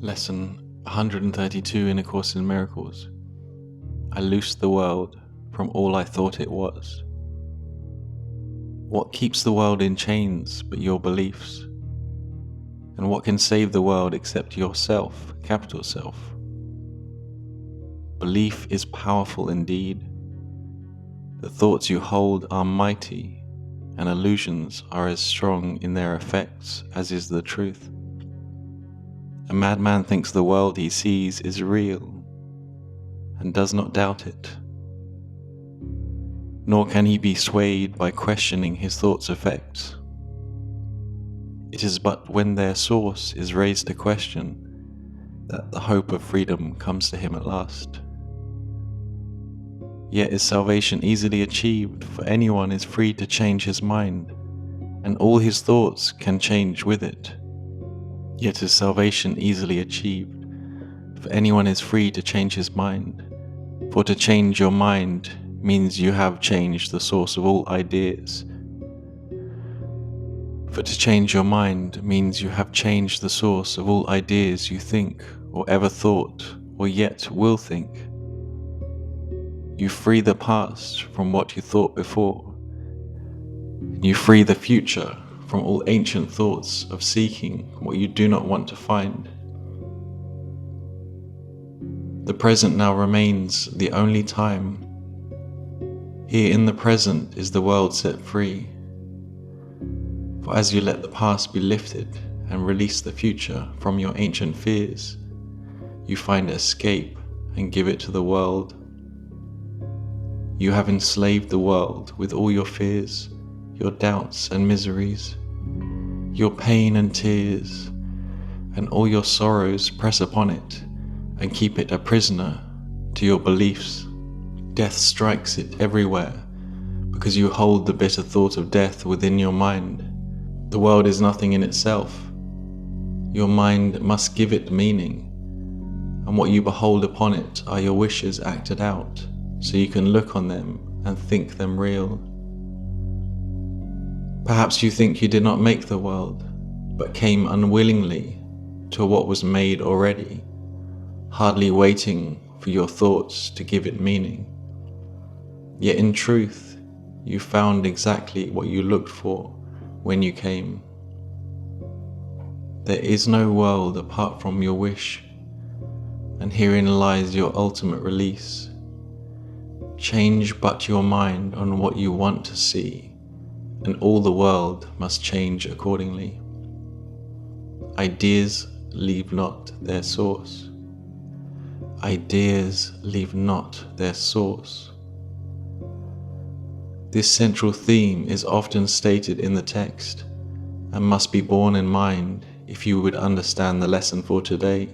Lesson 132 in A Course in Miracles. I loosed the world from all I thought it was. What keeps the world in chains but your beliefs? And what can save the world except yourself, capital Self? Belief is powerful indeed. The thoughts you hold are mighty, and illusions are as strong in their effects as is the truth. A madman thinks the world he sees is real, and does not doubt it. Nor can he be swayed by questioning his thoughts' effects. It is but when their source is raised to question that the hope of freedom comes to him at last. Yet is salvation easily achieved, for anyone is free to change his mind, and all his thoughts can change with it. Yet is salvation easily achieved, for anyone is free to change his mind, for to change your mind means you have changed the source of all ideas. For to change your mind means you have changed the source of all ideas you think, or ever thought, or yet will think. You free the past from what you thought before. You free the future from all ancient thoughts of seeking what you do not want to find. The present now remains the only time. Here in the present is the world set free. For as you let the past be lifted and release the future from your ancient fears, you find escape and give it to the world. You have enslaved the world with all your fears, your doubts and miseries, your pain and tears, and all your sorrows press upon it and keep it a prisoner to your beliefs. Death strikes it everywhere because you hold the bitter thought of death within your mind. The world is nothing in itself. Your mind must give it meaning, and what you behold upon it are your wishes acted out, so you can look on them and think them real. Perhaps you think you did not make the world, but came unwillingly to what was made already, hardly waiting for your thoughts to give it meaning. Yet in truth, you found exactly what you looked for when you came. There is no world apart from your wish, and herein lies your ultimate release. Change but your mind on what you want to see, and all the world must change accordingly. Ideas leave not their source. Ideas leave not their source. This central theme is often stated in the text, and must be borne in mind if you would understand the lesson for today.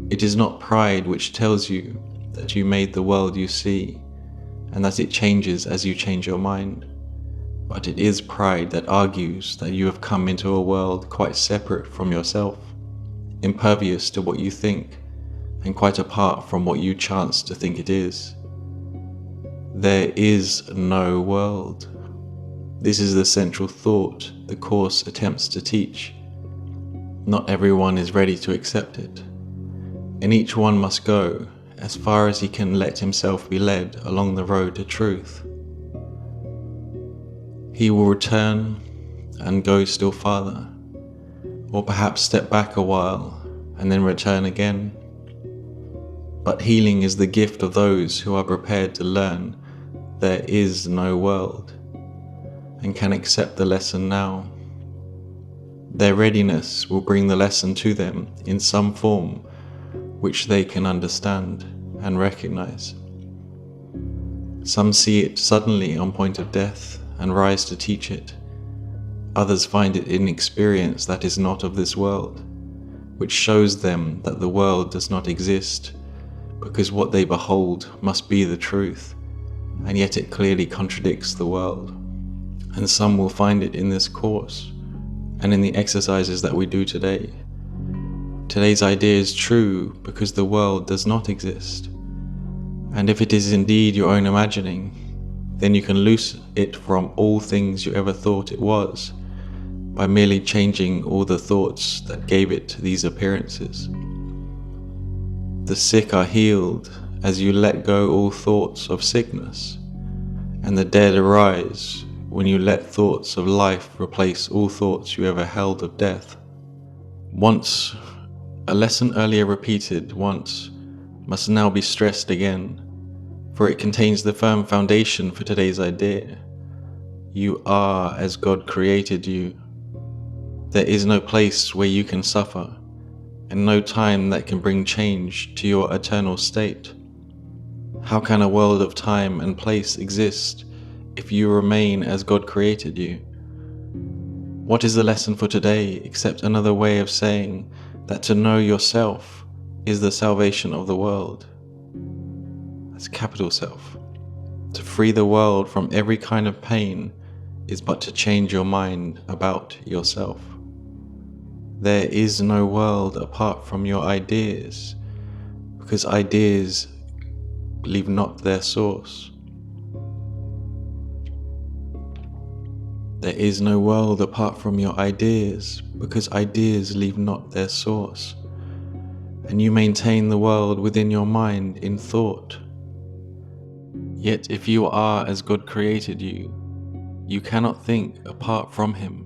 It is not pride which tells you that you made the world you see, and that it changes as you change your mind. But it is pride that argues that you have come into a world quite separate from yourself, impervious to what you think, and quite apart from what you chance to think it is. There is no world. This is the central thought the Course attempts to teach. Not everyone is ready to accept it, and each one must go as far as he can let himself be led along the road to truth. He will return and go still farther, or perhaps step back a while and then return again. But healing is the gift of those who are prepared to learn there is no world, and can accept the lesson now. Their readiness will bring the lesson to them in some form which they can understand and recognize. Some see it suddenly on point of death and rise to teach it. Others find it in experience that is not of this world, which shows them that the world does not exist, because what they behold must be the truth, and yet it clearly contradicts the world. And some will find it in this course, and in the exercises that we do today. Today's idea is true because the world does not exist, and if it is indeed your own imagining, then you can loose it from all things you ever thought it was, by merely changing all the thoughts that gave it these appearances. The sick are healed as you let go all thoughts of sickness, and the dead arise when you let thoughts of life replace all thoughts you ever held of death. Once, a lesson earlier repeated once, must now be stressed again, for it contains the firm foundation for today's idea. You are as God created you. There is no place where you can suffer, and no time that can bring change to your eternal state. How can a world of time and place exist if you remain as God created you? What is the lesson for today except another way of saying that to know yourself is the salvation of the world? That's capital self. To free the world from every kind of pain is but to change your mind about yourself. There is no world apart from your ideas, because ideas leave not their source. There is no world apart from your ideas, because ideas leave not their source, and you maintain the world within your mind in thought. Yet if you are as God created you, you cannot think apart from Him,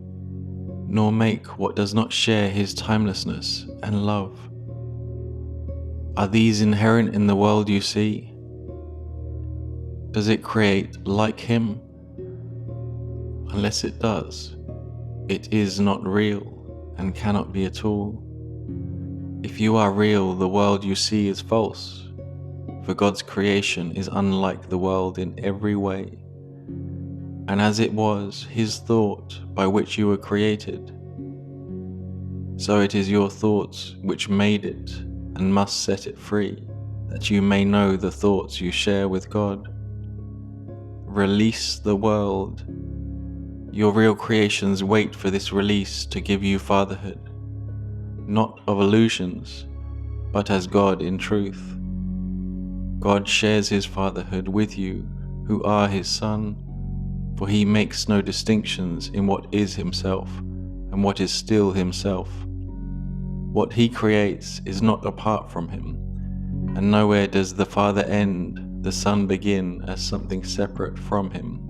nor make what does not share His timelessness and love. Are these inherent in the world you see? Does it create like Him? Unless it does, it is not real and cannot be at all. If you are real, the world you see is false, for God's creation is unlike the world in every way. And as it was His thought by which you were created, so it is your thoughts which made it and must set it free, that you may know the thoughts you share with God. Release the world. Your real creations wait for this release to give you fatherhood, not of illusions, but as God in truth. God shares His fatherhood with you, who are His Son, for He makes no distinctions in what is Himself and what is still Himself. What He creates is not apart from Him, and nowhere does the Father end, the Son begin as something separate from Him.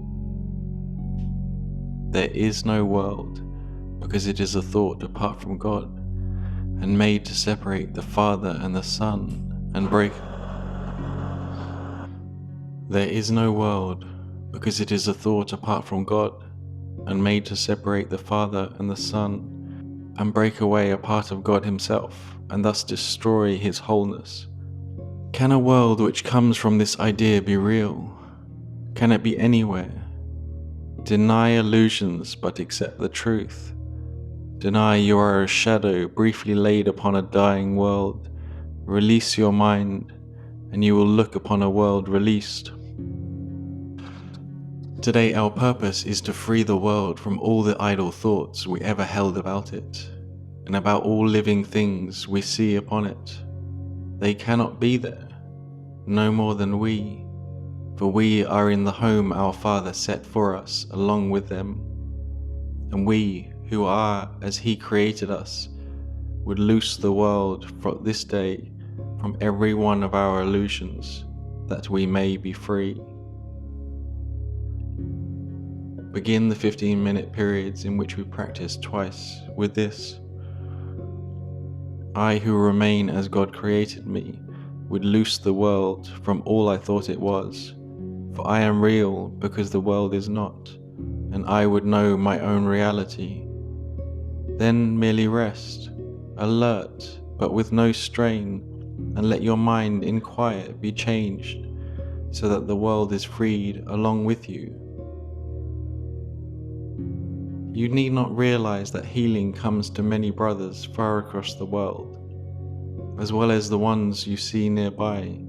There is no world, because it is a thought apart from God, and made to separate the Father and the Son and break. There is no world, because it is a thought apart from God, and made to separate the Father and the Son and break away a part of God Himself, and thus destroy His wholeness. Can a world which comes from this idea be real? Can it be anywhere? Deny illusions, but accept the truth. Deny you are a shadow briefly laid upon a dying world. Release your mind, and you will look upon a world released. Today our purpose is to free the world from all the idle thoughts we ever held about it, and about all living things we see upon it. They cannot be there, no more than we, for we are in the home our Father set for us along with them, and we, who are as He created us, would loose the world from this day from every one of our illusions, that we may be free. Begin the 15-minute periods in which we practice twice with this. I who remain as God created me would loose the world from all I thought it was, for I am real because the world is not, and I would know my own reality. Then merely rest, alert but with no strain, and let your mind in quiet be changed, so that the world is freed along with you. You need not realize that healing comes to many brothers far across the world, as well as the ones you see nearby,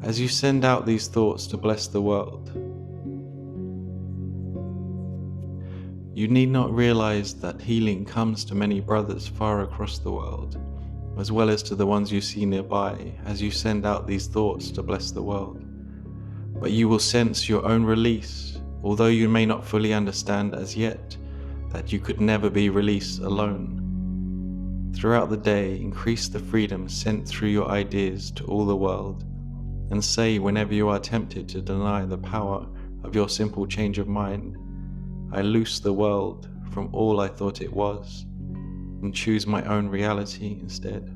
as you send out these thoughts to bless the world. You need not realize that healing comes to many brothers far across the world, as well as to the ones you see nearby, as you send out these thoughts to bless the world. But you will sense your own release, although you may not fully understand as yet that you could never be released alone. Throughout the day, increase the freedom sent through your ideas to all the world, and say whenever you are tempted to deny the power of your simple change of mind, I loose the world from all I thought it was, and choose my own reality instead.